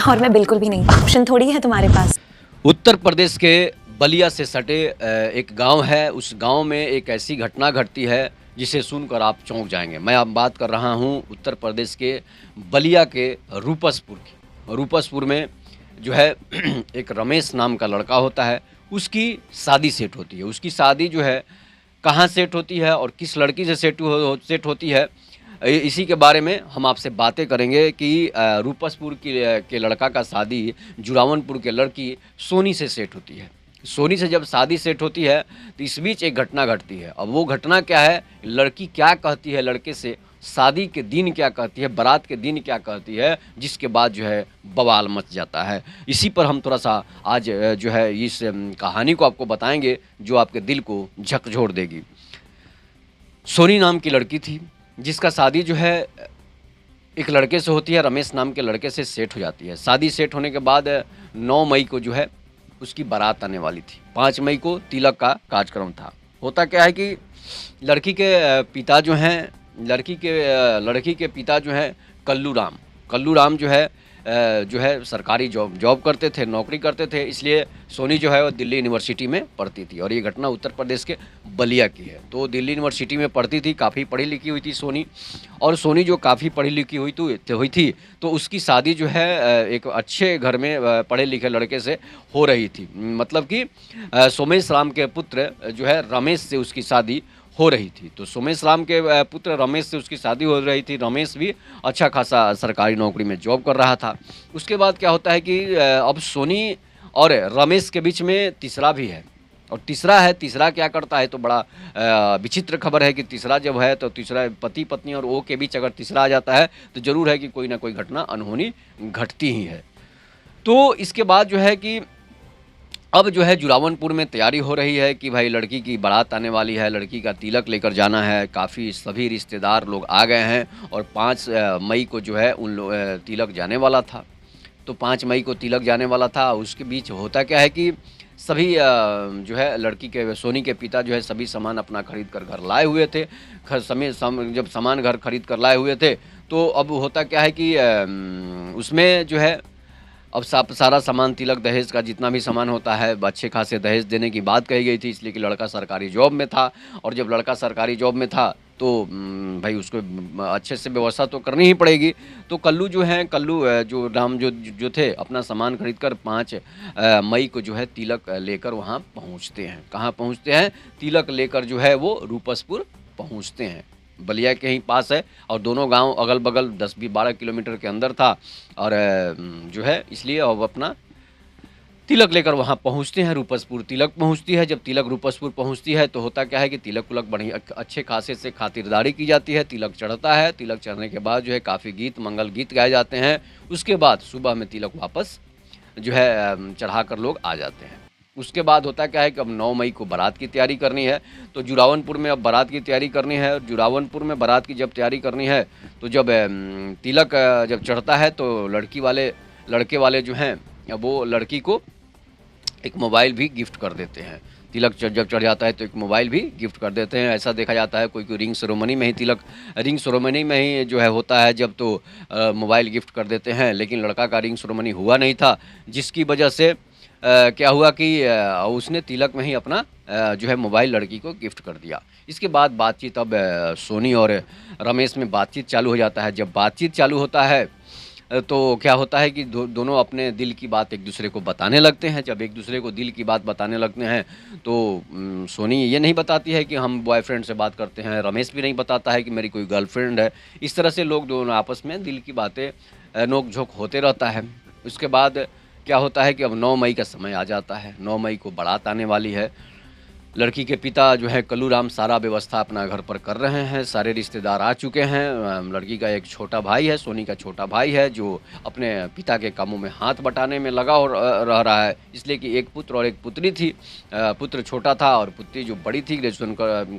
और मैं बिल्कुल भी नहीं। ऑप्शन थोड़ी है तुम्हारे पास। उत्तर प्रदेश के बलिया से सटे एक गांव है। उस गांव में एक ऐसी घटना घटती है जिसे सुनकर आप चौंक जाएंगे। मैं अब बात कर रहा हूं उत्तर प्रदेश के बलिया के रूपसपुर की। रूपसपुर में जो है एक रमेश नाम का लड़का होता है। उसकी शादी सेट होती है। उसकी शादी जो है कहाँ सेट होती है और किस लड़की से सेट होती है, इसी के बारे में हम आपसे बातें करेंगे कि रूपसपुर के लड़का का शादी जुरावनपुर के लड़की सोनी से सेट होती है। सोनी से जब शादी सेट होती है तो इस बीच एक घटना घटती है। अब वो घटना क्या है, लड़की क्या कहती है लड़के से, शादी के दिन क्या कहती है, बारात के दिन क्या कहती है, जिसके बाद जो है बवाल मच जाता है। इसी पर हम थोड़ा सा आज जो है इस कहानी को आपको बताएंगे जो आपके दिल को झकझोर देगी। सोनी नाम की लड़की थी जिसका शादी जो है एक लड़के से होती है, रमेश नाम के लड़के से सेट हो जाती है। शादी सेट होने के बाद 9 मई को जो है उसकी बारात आने वाली थी। 5 मई को तिलक का कार्यक्रम था। होता क्या है कि लड़की के पिता जो हैं, लड़की के पिता जो हैं कल्लू राम जो है सरकारी जॉब करते थे, नौकरी करते थे। इसलिए सोनी जो है वो दिल्ली यूनिवर्सिटी में पढ़ती थी और ये घटना उत्तर प्रदेश के बलिया की है। तो दिल्ली यूनिवर्सिटी में पढ़ती थी, काफ़ी पढ़ी लिखी हुई थी सोनी। और सोनी जो काफ़ी पढ़ी लिखी हुई थी तो उसकी शादी जो है एक अच्छे घर में पढ़े लिखे लड़के से हो रही थी। मतलब कि सोमेश राम के पुत्र जो है रमेश से उसकी शादी हो रही थी। तो सोमेश राम के पुत्र रमेश से उसकी शादी हो रही थी। रमेश भी अच्छा खासा सरकारी नौकरी में जॉब कर रहा था। उसके बाद क्या होता है कि अब सोनी और रमेश के बीच में तीसरा भी है। और तीसरा क्या करता है तो बड़ा विचित्र खबर है कि तीसरा जब है तो तीसरा पति पत्नी और वो के बीच अगर तीसरा आ जाता है तो ज़रूर है कि कोई ना कोई घटना अनहोनी घटती ही है। तो इसके बाद जो है कि अब जो है जुरावनपुर में तैयारी हो रही है कि भाई लड़की की बारात आने वाली है, लड़की का तिलक लेकर जाना है। काफ़ी सभी रिश्तेदार लोग आ गए हैं और 5 मई को जो है तिलक जाने वाला था। तो 5 मई को तिलक जाने वाला था। उसके बीच होता क्या है कि सभी जो है लड़की के सोनी के पिता जो है सभी सामान अपना खरीद कर घर लाए हुए थे। जब सामान घर खरीद कर लाए हुए थे तो अब होता क्या है कि उसमें जो है अब सारा सामान तिलक दहेज का जितना भी सामान होता है अच्छे खासे दहेज देने की बात कही गई थी, इसलिए कि लड़का सरकारी जॉब में था। और जब लड़का सरकारी जॉब में था तो भाई उसको अच्छे से व्यवस्था तो करनी ही पड़ेगी। तो कल्लू जो हैं जो राम जो थे अपना सामान खरीद कर 5 मई को जो है तिलक लेकर वहाँ पहुँचते हैं। कहाँ पहुँचते हैं, तिलक लेकर जो है वो रूपसपुर पहुँचते हैं। बलिया के ही पास है और दोनों गांव अगल बगल 10-12 किलोमीटर के अंदर था। और जो है इसलिए अब अपना तिलक लेकर वहाँ पहुँचते हैं। रूपसपुर तिलक पहुँचती है। जब तिलक रूपसपुर पहुँचती है तो होता क्या है कि तिलक उलक बड़ी अच्छे खासे से खातिरदारी की जाती है। तिलक चढ़ता है। तिलक चढ़ने के बाद जो है काफ़ी गीत मंगल गीत गाए जाते हैं। उसके बाद सुबह में तिलक वापस जो है चढ़ा कर लोग आ जाते हैं। उसके बाद होता क्या है कि अब 9 मई को बारात की तैयारी करनी है। तो जुरावनपुर में अब बारात की तैयारी करनी है। और जुरावनपुर में बारात की जब तैयारी करनी है तो जब तिलक जब चढ़ता है तो लड़के वाले जो हैं वो लड़की को एक मोबाइल भी गिफ्ट कर देते हैं। तिलक जब चढ़ जाता है तो एक मोबाइल भी गिफ्ट कर देते हैं। ऐसा देखा जाता है कोई रिंग सेरेमनी में ही जो है होता है जब तो मोबाइल गिफ्ट कर देते हैं। लेकिन लड़का का रिंग सेरेमनी हुआ नहीं था, जिसकी वजह से क्या हुआ कि उसने तिलक में ही अपना जो है मोबाइल लड़की को गिफ्ट कर दिया। इसके बाद बातचीत अब सोनी और रमेश में बातचीत चालू हो जाता है। जब बातचीत चालू होता है तो क्या होता है कि दोनों अपने दिल की बात एक दूसरे को बताने लगते हैं। जब एक दूसरे को दिल की बात बताने लगते हैं तो सोनी ये नहीं बताती है कि हम बॉयफ्रेंड से बात करते हैं, रमेश भी नहीं बताता है कि मेरी कोई गर्लफ्रेंड है। इस तरह से लोग दोनों आपस में दिल की बातें नोक झोंक होते रहता है। उसके बाद क्या होता है कि अब 9 मई का समय आ जाता है। 9 मई को बारात आने वाली है। लड़की के पिता जो है कल्लू राम सारा व्यवस्था अपना घर पर कर रहे हैं। सारे रिश्तेदार आ चुके हैं। लड़की का एक छोटा भाई है, सोनी का छोटा भाई है, जो अपने पिता के कामों में हाथ बटाने में लगा और रह रहा है। इसलिए कि एक पुत्र और एक पुत्री थी। पुत्र छोटा था और पुत्री जो बड़ी थी ग्रेजुएशन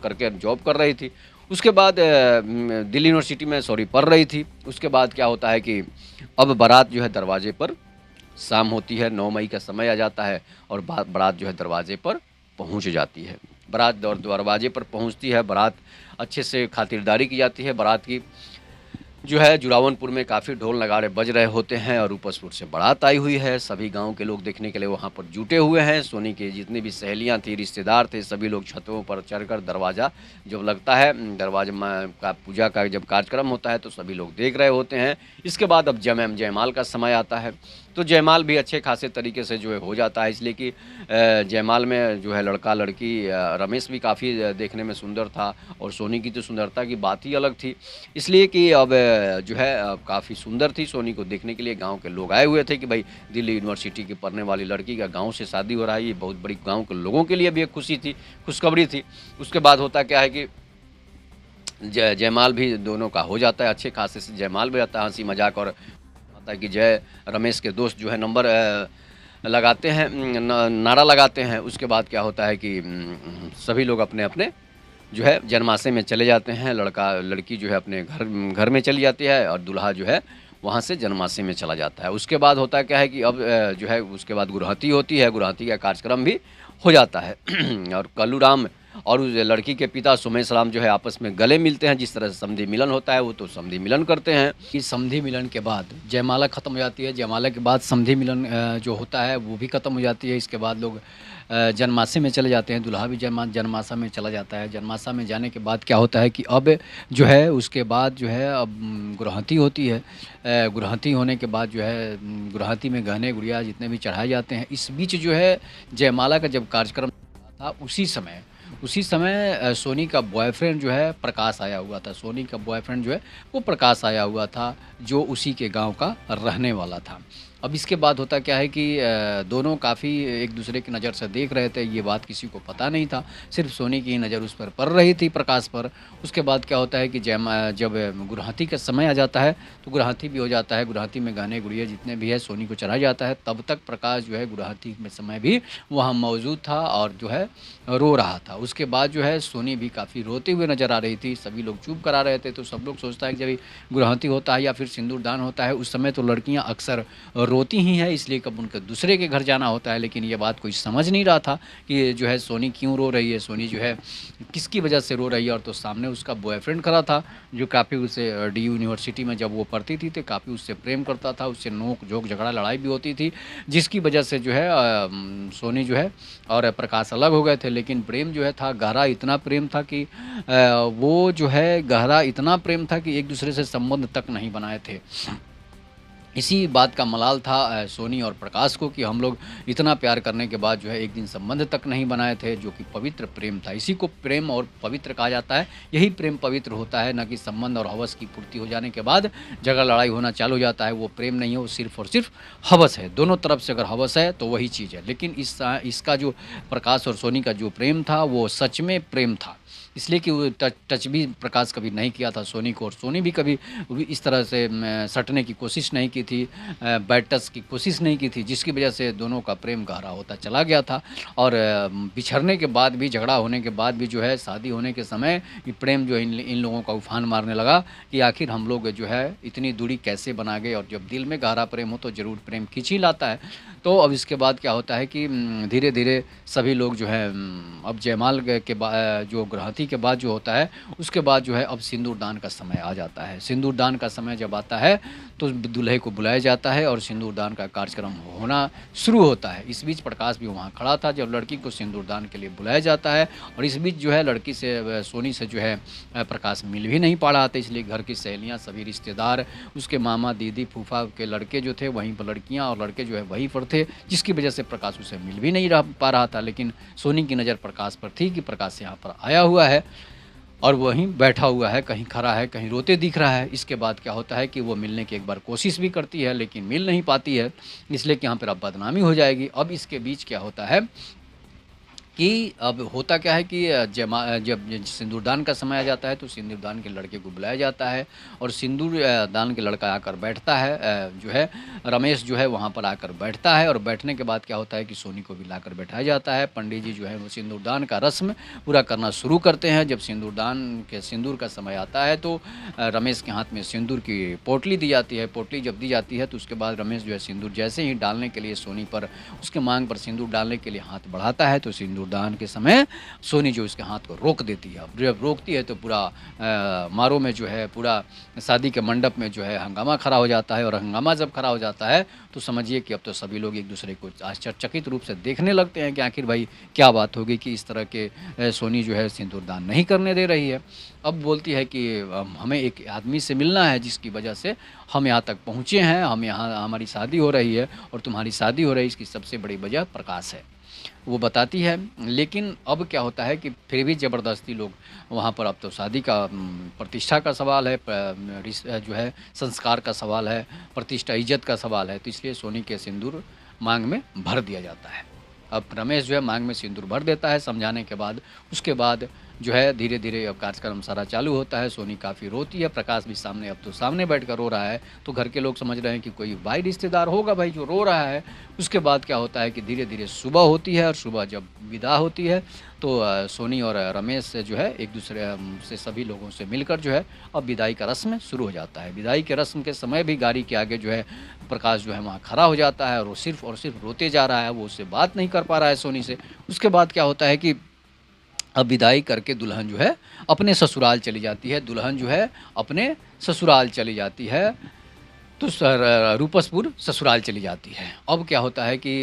करके जॉब कर रही थी। उसके बाद दिल्ली यूनिवर्सिटी में पढ़ रही थी। उसके बाद क्या होता है कि अब बारात जो है दरवाजे पर शाम होती है। 9 मई का समय आ जाता है और बारात जो है दरवाजे पर पहुंच जाती है। बारात दरवाजे पर पहुंचती है। बारात अच्छे से खातिरदारी की जाती है बारात की। जो है जुरावनपुर में काफ़ी ढोल नगाड़े बज रहे होते हैं और रूपसपुर से बारात आई हुई है। सभी गांव के लोग देखने के लिए वहां पर जुटे हुए हैं। सोनी के जितनी भी सहेलियां थी, रिश्तेदार थे, सभी लोग छतों पर चढ़कर दरवाज़ा जब लगता है, दरवाजे में का पूजा का जब कार्यक्रम होता है तो सभी लोग देख रहे होते हैं। इसके बाद अब जयमाल का समय आता है, तो जयमाल भी अच्छे खासे तरीके से जो है हो जाता है, इसलिए कि जयमाल में जो है लड़का लड़की, रमेश भी काफ़ी देखने में सुंदर था और सोनी की तो सुंदरता की बात ही अलग थी। इसलिए कि अब जो है काफ़ी सुंदर थी, सोनी को देखने के लिए गांव के लोग आए हुए थे कि भाई दिल्ली यूनिवर्सिटी की पढ़ने वाली लड़की का गांव से शादी हो रहा है। ये बहुत बड़ी गांव के लोगों के लिए भी एक खुशी थी, खुशखबरी थी। उसके बाद होता क्या है कि जयमाल भी दोनों का हो जाता है, अच्छे खासे से जयमाल भी रहता है, हंसी मजाक, और होता है कि जय रमेश के दोस्त जो है नंबर लगाते हैं, नारा लगाते हैं। उसके बाद क्या होता है कि सभी लोग अपने अपने जो है जन्माशय में चले जाते हैं। लड़का लड़की जो है अपने घर में चली जाती है और दूल्हा जो है वहाँ से जन्माशय में चला जाता है। उसके बाद होता है क्या है कि अब जो है उसके बाद गुरहती होती है, गुरहती का कार्यक्रम भी हो जाता है और कल्लू राम और उस लड़की के पिता सुमेश राम जो है आपस में गले मिलते हैं। जिस तरह से समधी मिलन होता है वो तो समधी मिलन करते हैं। इस समधी मिलन के बाद जयमाला ख़त्म हो जाती है, जयमाला के बाद समधी मिलन जो होता है वो भी ख़त्म हो जाती है। इसके बाद लोग जन्माशय में चले जाते हैं, दूल्हा भी जन्माशय में चला जाता है। जन्माशय में जाने के बाद क्या होता है कि अब जो है उसके बाद जो है अब गुरहती होती है। गुरहती होने के बाद जो है गुरहती में गहने गुड़िया जितने भी चढ़ाए जाते हैं। इस बीच जो है जयमाला का जब कार्यक्रम था उसी समय सोनी का बॉयफ्रेंड जो है प्रकाश आया हुआ था। सोनी का बॉयफ्रेंड जो है वो प्रकाश आया हुआ था, जो उसी के गांव का रहने वाला था। अब इसके बाद होता क्या है कि दोनों काफ़ी एक दूसरे की नज़र से देख रहे थे। ये बात किसी को पता नहीं था, सिर्फ सोनी की नज़र उस पर पड़ रही थी, प्रकाश पर। उसके बाद क्या होता है कि जब गुरहती का समय आ जाता है तो गुरहती भी हो जाता है। गुरहती में गाने गुड़िया जितने भी है सोनी को चढ़ाया जाता है। तब तक प्रकाश जो है गुरहती में समय भी वहाँ मौजूद था और जो है रो रहा था। उसके बाद जो है सोनी भी काफ़ी रोते हुए नज़र आ रही थी। सभी लोग चुप करा रहे थे, तो सब लोग सोचता है कि जब गुरहती होता है या फिर सिंदूरदान होता है उस समय तो लड़कियां अक्सर रोती ही हैं, इसलिए कब उनके दूसरे के घर जाना होता है। लेकिन ये बात कोई समझ नहीं रहा था कि जो है सोनी क्यों रो रही है, सोनी जो है किसकी वजह से रो रही है। और तो सामने उसका बॉयफ्रेंड खड़ा था, जो काफ़ी उसे डी यूनिवर्सिटी में जब वो पढ़ती थी तो काफ़ी उससे प्रेम करता था, उससे नोक झोंक झगड़ा लड़ाई भी होती थी, जिसकी वजह से जो है सोनी जो है और प्रकाश अलग हो गए थे। लेकिन प्रेम जो है था गहरा, इतना प्रेम था कि वो जो है गहरा इतना प्रेम था कि एक दूसरे से संबंध तक नहीं बनाए थे। इसी बात का मलाल था सोनी और प्रकाश को कि हम लोग इतना प्यार करने के बाद जो है एक दिन संबंध तक नहीं बनाए थे, जो कि पवित्र प्रेम था। इसी को प्रेम और पवित्र कहा जाता है। यही प्रेम पवित्र होता है, न कि संबंध और हवस की पूर्ति हो जाने के बाद झगड़ा लड़ाई होना चालू हो जाता है। वो प्रेम नहीं है, वो सिर्फ और सिर्फ हवस है। दोनों तरफ से अगर हवस है तो वही चीज़ है। लेकिन इसका जो प्रकाश और सोनी का जो प्रेम था वो सच में प्रेम था, इसलिए कि वो टच भी प्रकाश कभी नहीं किया था सोनी को, और सोनी भी कभी इस तरह से सटने की कोशिश नहीं की थी, बैड टच की कोशिश नहीं की थी, जिसकी वजह से दोनों का प्रेम गहरा होता चला गया था। और बिछड़ने के बाद भी, झगड़ा होने के बाद भी जो है शादी होने के समय ये प्रेम जो इन लोगों का उफान मारने लगा कि आखिर हम लोग जो है इतनी दूरी कैसे बना गए। और जब दिल में गहरा प्रेम हो तो ज़रूर प्रेम खींच ही लाता है। तो अब इसके बाद क्या होता है कि धीरे धीरे सभी लोग जो है अब जयमाल के बाद जो गुरहती के बाद जो होता है उसके बाद जो है अब सिंदूरदान का समय आ जाता है। सिंदूरदान का समय जब आता है तो दूल्हे को बुलाया जाता है और सिंदूरदान का कार्यक्रम होना शुरू होता है। इस बीच प्रकाश भी वहाँ खड़ा था जब लड़की को सिंदूरदान के लिए बुलाया जाता है। और इस बीच जो है लड़की से, सोनी से जो है प्रकाश मिल भी नहीं पा रहा था, इसलिए घर की सहेलियाँ, सभी रिश्तेदार, उसके मामा, दीदी, फूफा के लड़के जो थे वहीं पर लड़कियाँ और लड़के जो है वहीं पर थे, जिसकी वजह से प्रकाश उसे मिल भी नहीं पा रहा था। लेकिन सोनी की नज़र प्रकाश पर थी कि प्रकाश यहाँ पर आया हुआ है और वहीं बैठा हुआ है, कहीं खड़ा है, कहीं रोते दिख रहा है। इसके बाद क्या होता है कि वो मिलने की एक बार कोशिश भी करती है लेकिन मिल नहीं पाती है, इसलिए कि यहाँ पर अब बदनामी हो जाएगी। अब इसके बीच क्या होता है कि अब होता क्या है कि जब सिंदूरदान का समय आ जाता है तो सिंदूरदान के लड़के को बुलाया जाता है और सिंदूर दान के लड़का आकर बैठता है, जो है रमेश जो है वहाँ पर आकर बैठता है। और बैठने के बाद क्या होता है कि सोनी को भी लाकर बैठाया जाता है। पंडित जी जो है वो सिंदूरदान का रस्म पूरा करना शुरू करते हैं। जब सिंदूर का समय आता है तो रमेश के हाथ में सिंदूर की पोटली दी जाती है। पोटली जब दी जाती है तो उसके बाद रमेश जो है सिंदूर जैसे ही डालने के लिए सोनी पर, उसके मांग पर सिंदूर डालने के लिए हाथ बढ़ाता है तो सिंदूर सिंदूरदान के समय सोनी जो उसके हाथ को रोक देती है। अब जब रोकती है तो पूरा मारो में जो है पूरा शादी के मंडप में जो है हंगामा खड़ा हो जाता है, और हंगामा जब खड़ा हो जाता है तो समझिए कि अब तो सभी लोग एक दूसरे को आश्चर्यचकित रूप से देखने लगते हैं कि आखिर भाई क्या बात होगी कि इस तरह के सोनी जो है सिंदूरदान नहीं करने दे रही है। अब बोलती है कि हमें एक आदमी से मिलना है जिसकी वजह से हम यहाँ तक पहुँचे हैं, हम यहाँ हमारी शादी हो रही है और तुम्हारी शादी हो रही है, इसकी सबसे बड़ी वजह प्रकाश है, वो बताती है। लेकिन अब क्या होता है कि फिर भी ज़बरदस्ती लोग वहाँ पर, अब तो शादी का प्रतिष्ठा का सवाल है, जो है संस्कार का सवाल है, प्रतिष्ठा इज्जत का सवाल है, तो इसलिए सोनी के सिंदूर मांग में भर दिया जाता है। अब रमेश जो है मांग में सिंदूर भर देता है समझाने के बाद। उसके बाद जो है धीरे धीरे अब कार्यक्रम सारा चालू होता है। सोनी काफ़ी रोती है, प्रकाश भी सामने, अब तो सामने बैठकर रो रहा है, तो घर के लोग समझ रहे हैं कि कोई भाई रिश्तेदार होगा भाई जो रो रहा है। उसके बाद क्या होता है कि धीरे धीरे सुबह होती है, और सुबह जब विदा होती है तो सोनी और रमेश से जो है एक दूसरे से सभी लोगों से मिलकर जो है अब विदाई का रस्म शुरू हो जाता है। विदाई के रस्म के समय भी गाड़ी के आगे जो है प्रकाश जो है वहाँ खड़ा हो जाता है, और वो सिर्फ और सिर्फ रोते जा रहा है, वो उससे बात नहीं कर पा रहा है सोनी से। उसके बाद क्या होता है कि अब विदाई करके दुल्हन जो है अपने ससुराल चली जाती है, दुल्हन जो है अपने ससुराल चली जाती है, तो रूपसपुर ससुराल चली जाती है। अब क्या होता है कि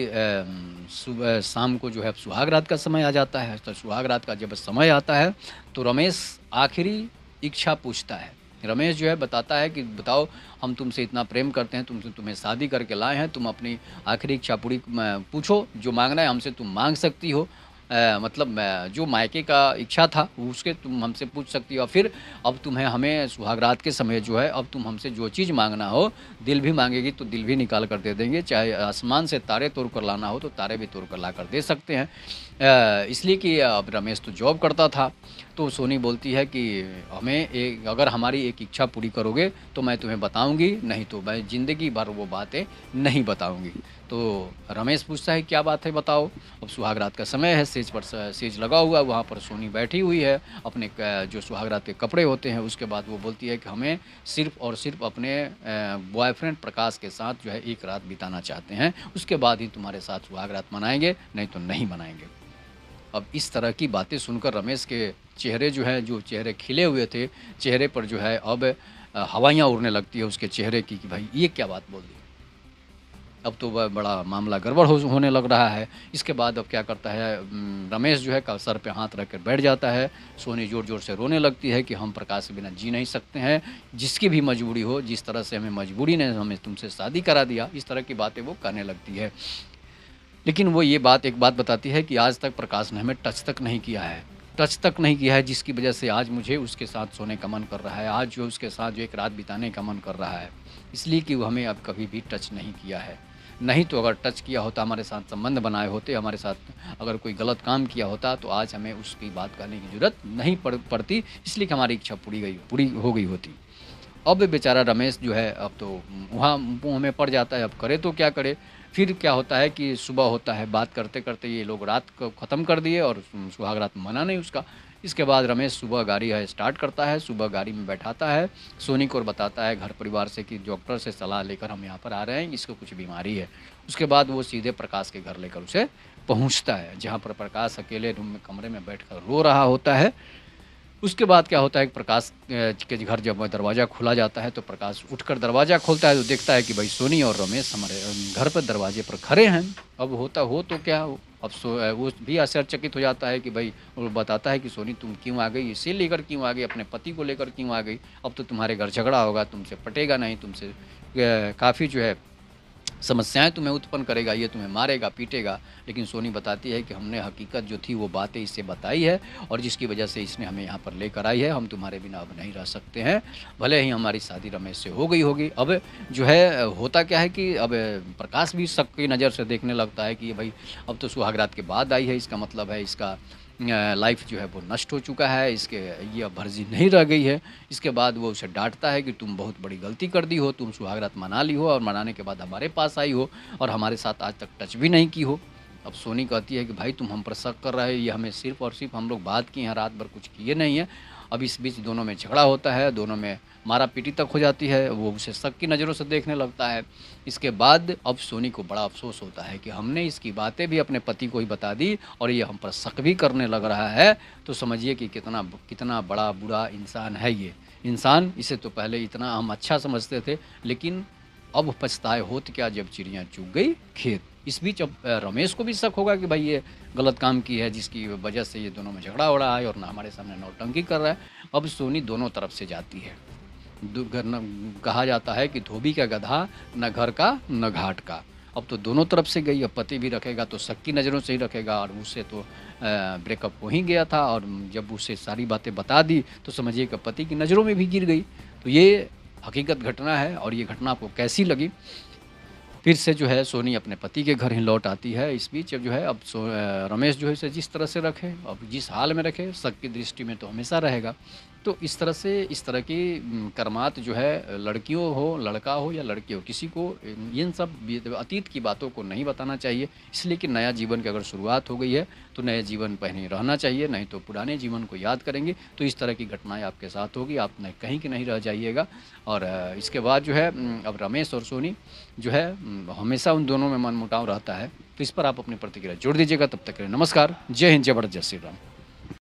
सुबह शाम को जो है सुहाग रात का समय आ जाता है। तो सुहाग रात का जब समय आता है तो रमेश आखिरी इच्छा पूछता है। रमेश जो है बताता है कि बताओ, हम तुमसे इतना प्रेम करते हैं, तुम्हें शादी करके लाए हैं, तुम अपनी आखिरी इच्छा पूरी पूछो, जो मांगना है हमसे तुम मांग सकती हो। मतलब जो मायके का इच्छा था उसके तुम हमसे पूछ सकती हो। फिर अब तुम्हें हमें सुहागरात के समय जो है अब तुम हमसे जो चीज़ मांगना हो, दिल भी मांगेगी तो दिल भी निकाल कर दे देंगे, चाहे आसमान से तारे तोड़ कर लाना हो तो तारे भी तोड़ कर ला कर दे सकते हैं। इसलिए कि अब रमेश तो जॉब करता था, तो सोनी बोलती है कि अगर हमारी एक इच्छा पूरी करोगे तो मैं तुम्हें बताऊंगी, नहीं तो मैं ज़िंदगी भर वो बातें नहीं बताऊंगी। तो रमेश पूछता है क्या बात है बताओ। अब सुहागरात का समय है, सेज पर सेज लगा हुआ, वहाँ पर सोनी बैठी हुई है अपने जो सुहागरात के कपड़े होते हैं। उसके बाद वो बोलती है कि हमें सिर्फ़ और सिर्फ अपने बॉयफ्रेंड प्रकाश के साथ जो है एक रात बिताना चाहते हैं, उसके बाद ही तुम्हारे साथ सुहागरात मनाएंगे, नहीं तो नहीं मनाएंगे। अब इस तरह की बातें सुनकर रमेश के चेहरे जो है, जो चेहरे खिले हुए थे, चेहरे पर जो है अब हवाइयाँ उड़ने लगती है उसके चेहरे की कि भाई ये क्या बात बोल दी। अब तो वह बड़ा मामला गड़बड़ होने लग रहा है। इसके बाद अब क्या करता है, रमेश जो है सर पे हाथ रख कर बैठ जाता है। सोनी ज़ोर ज़ोर से रोने लगती है कि हम प्रकाश के बिना जी नहीं सकते हैं, जिसकी भी मजबूरी हो, जिस तरह से हमें मजबूरी ने हमें तुमसे शादी करा दिया, इस तरह की बातें वो कहने लगती है। लेकिन वो ये बात एक बात बताती है कि आज तक प्रकाश ने हमें टच तक नहीं किया है, जिसकी वजह से आज मुझे उसके साथ सोने का मन कर रहा है, आज जो उसके साथ जो एक रात बिताने का मन कर रहा है, इसलिए कि वो हमें अब कभी भी टच नहीं किया है। नहीं तो अगर टच किया होता, हमारे साथ संबंध बनाए होते, हमारे साथ अगर कोई गलत काम किया होता, तो आज हमें उसकी बात करने की ज़रूरत नहीं पड़ती, इसलिए कि हमारी इच्छा पूरी हो गई होती। अब बेचारा रमेश जो है अब तो वहाँ मुँह में पड़ जाता है, अब करे तो क्या करे। फिर क्या होता है कि सुबह होता है, बात करते करते ये लोग रात को ख़त्म कर दिए और सुहाग रात मना नहीं उसका। इसके बाद रमेश सुबह गाड़ी है स्टार्ट करता है, सुबह गाड़ी में बैठाता है सोनी को और बताता है घर परिवार से कि डॉक्टर से सलाह लेकर हम यहाँ पर आ रहे हैं, इसको कुछ बीमारी है। उसके बाद वो सीधे प्रकाश के घर लेकर उसे पहुँचता है, जहाँ पर प्रकाश अकेले रूम में कमरे में बैठकर रो रहा होता है। उसके बाद क्या होता है कि प्रकाश के घर जब दरवाज़ा खोला जाता है तो प्रकाश उठकर दरवाज़ा खोलता है तो देखता है कि भाई सोनी और रमेश हमारे घर पर दरवाजे पर खड़े हैं। अब होता हो तो क्या हो, अब वो भी आश्चर्यचकित हो जाता है कि भाई, वो बताता है कि सोनी तुम क्यों आ गई, इसे लेकर क्यों आ गई, अपने पति को लेकर क्यों आ गई, अब तो तुम्हारे घर झगड़ा होगा, तुमसे पटेगा नहीं, तुमसे काफ़ी जो है समस्याएं तुम्हें उत्पन्न करेगा, ये तुम्हें मारेगा पीटेगा। लेकिन सोनी बताती है कि हमने हकीकत जो थी वो बातें इससे बताई है और जिसकी वजह से इसने हमें यहाँ पर लेकर आई है, हम तुम्हारे बिना अब नहीं रह सकते हैं, भले ही हमारी शादी रमेश से हो गई होगी। अब जो है होता क्या है कि अब प्रकाश भी शक की नज़र से देखने लगता है कि ये भाई अब तो सुहागरात के बाद आई है, इसका मतलब है इसका लाइफ जो है वो नष्ट हो चुका है, इसके ये अब भर्जी नहीं रह गई है। इसके बाद वो उसे डांटता है कि तुम बहुत बड़ी गलती कर दी हो, तुम सुहागरात मना ली हो और मनाने के बाद हमारे पास आई हो और हमारे साथ आज तक टच भी नहीं की हो। अब सोनी कहती है कि भाई तुम हम पर शक कर रहे हो, ये हमें सिर्फ़ और सिर्फ हम लोग बात किए हैं, रात भर कुछ किए नहीं हैं। अब इस बीच दोनों में झगड़ा होता है, दोनों में मारा पीटी तक हो जाती है, वो उसे शक की नज़रों से देखने लगता है। इसके बाद अब सोनी को बड़ा अफ़सोस होता है कि हमने इसकी बातें भी अपने पति को ही बता दी और ये हम पर शक भी करने लग रहा है, तो समझिए कि कितना कितना बड़ा बुरा इंसान है ये इंसान। इसे तो पहले इतना हम अच्छा समझते थे, लेकिन अब पछताए होत क्या जब चिड़िया चुग गई खेत। इस बीच अब रमेश को भी शक होगा कि भाई ये गलत काम की है जिसकी वजह से ये दोनों में झगड़ा हो रहा है और ना हमारे सामने नौटंकी कर रहा है। अब सोनी दोनों तरफ से जाती है। कहा जाता है कि धोबी का गधा न घर का न घाट का। अब तो दोनों तरफ से गई, अब पति भी रखेगा तो शक की नज़रों से ही रखेगा, और उससे तो ब्रेकअप हो ही गया था, और जब उसे सारी बातें बता दी तो समझिए कि पति की नज़रों में भी गिर गई। तो ये हकीकत घटना है, और ये घटना आपको कैसी लगी? फिर से जो है सोनी अपने पति के घर ही लौट आती है। इस बीच अब जो है रमेश जो है इसे जिस तरह से रखे, अब जिस हाल में रखे, शक की दृष्टि में तो हमेशा रहेगा। तो इस तरह से इस तरह की कर्मात जो है लड़कियों हो, लड़का हो या लड़की हो, किसी को इन सब अतीत की बातों को नहीं बताना चाहिए। इसलिए कि नया जीवन की अगर शुरुआत हो गई है तो नए जीवन पर ही रहना चाहिए, नहीं तो पुराने जीवन को याद करेंगे तो इस तरह की घटनाएं आपके साथ होगी, आप कहीं की नहीं रह जाइएगा। और इसके बाद जो है अब रमेश और सोनी जो है हमेशा उन दोनों में मनमुटाव रहता है। तो इस पर आप अपनी प्रतिक्रिया जोड़ दीजिएगा। तब तक के लिए नमस्कार, जय हिंद, जय भारत, जय श्री राम।